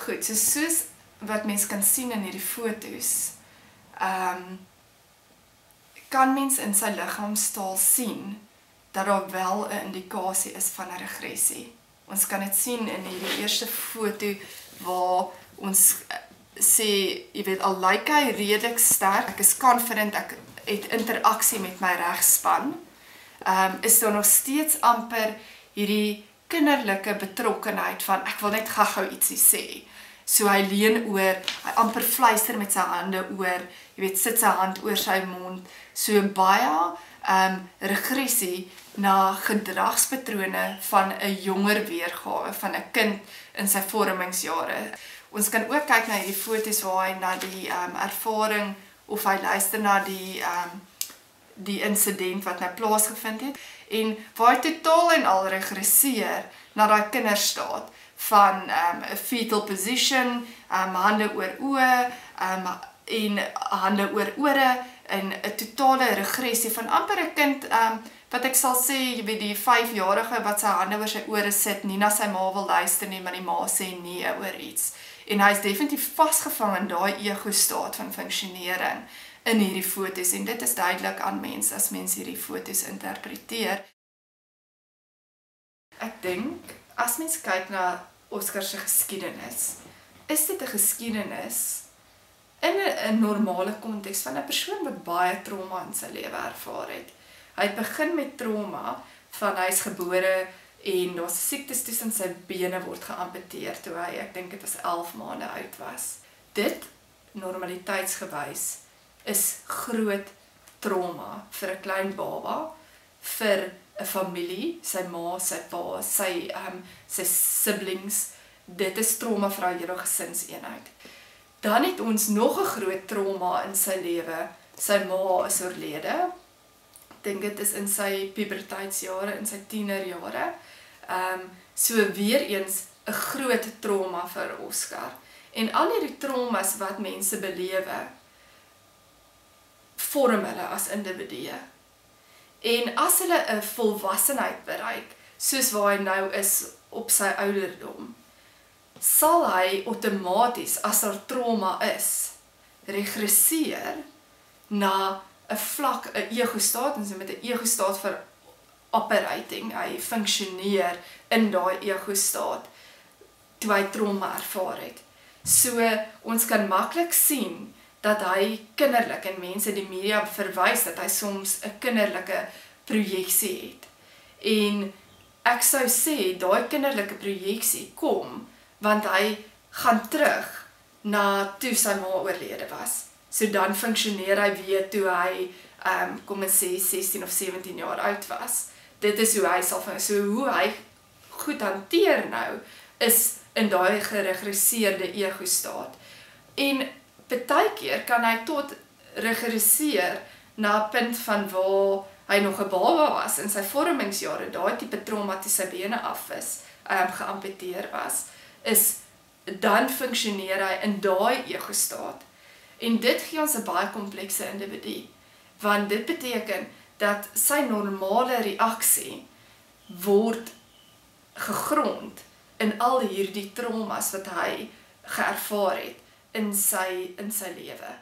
Goed, so soos wat mens kan sien in hierdie foto's, kan mens in sy liggaamstaal sien dat daar wel 'n indikasie is van 'n regressie. Ons kan dit sien in hierdie eerste foto waar ons sê, jy weet, al lyk hy redelik sterk, ek is confident, ek het interaksie met my regspan, is daar nog steeds amper hierdie kinderlike betrokkenheid van ek wil net gou ietsie sê. So hy leun oor, hy amper fluister met sy hande oor, jy weet, sit sy hand oor sy mond, so baie regressie na gedragspatrone van 'n jonger weergawe, van 'n kind in sy vormingsjare. Ons kan ook kyk na hierdie foto's waar hy na die ervaring, of hy luister na die insident wat nou plaasgevind het, en waar hy totaal en al regresseer na daai kinderstaat van 'n fetal position, hande oor oë, en hande oor ore, en 'n totale regressie van amper 'n kind, wat ek sal sê, jy weet, die 5-jarige wat sy hande oor sy ore sit, nie na sy ma wil luister nie, maar die ma sê nee oor iets. En hy is definitief vasgevang in daai ego-staat van funksionering in hierdie foto's, en dit is duidelik aan mens as mens hierdie foto's interpreteer. Ek dink, as mens kyk na Oscar se geskiedenis, is dit 'n geskiedenis in 'n normale konteks van 'n persoon wat baie trauma in sy lewe ervaar het. Hy het begin met trauma van hy is gebore en daar's siektes tussen sy bene word geamputeer toe hy, ek dink dit was 11 maande oud was. Dit, normaliteitsgewys, is groot trauma vir 'n klein baba, vir 'n familie, sy ma, sy pa, sy siblings. Dit is trauma vir haar hele gesinseenheid. Dan het ons nog 'n groot trauma in sy lewe. Sy ma is oorlede. Ek dink dit is in sy puberteitsjare, in sy tienerjare. So weer eens 'n groot trauma vir Oscar. En al hierdie traumas wat mense belewe, vorm hulle as individue. En as hulle 'n volwassenheid bereik, soos waar hy nou is op sy ouderdom, sal hy outomaties, as daar trauma is, regresseer na 'n vlak, 'n ego-staat, en so met 'n ego-staat vir operating, hy funksioneer in daai ego-staat, toe hy trauma ervaar het. So, ons kan maklik sien, dat hy kinderlik, en mense die media verwys, dat hy soms 'n kinderlike projeksie het. En ek sou sê, daai kinderlike projeksie kom, want hy gaan terug na toe sy ma oorlede was. So dan funksioneer hy weer toe hy, kom ons sê, 16 of 17 jaar oud was. Dit is hoe hy sal funksioneer. So hoe hy goed hanteer nou, is in daai geregresseerde ego-staat. En partykeer kan hy tot regresseer na 'n punt van waar hy nog 'n baba was in sy vormingsjare, daai tipe trauma toe sy bene af is, geamputeer was, is dan funksioneer hy in daai ego-staat. En dit gee ons 'n baie komplekse individu, want dit beteken dat sy normale reaksie word gegrond in al hierdie traumas wat hy geervaar het in sy lewe.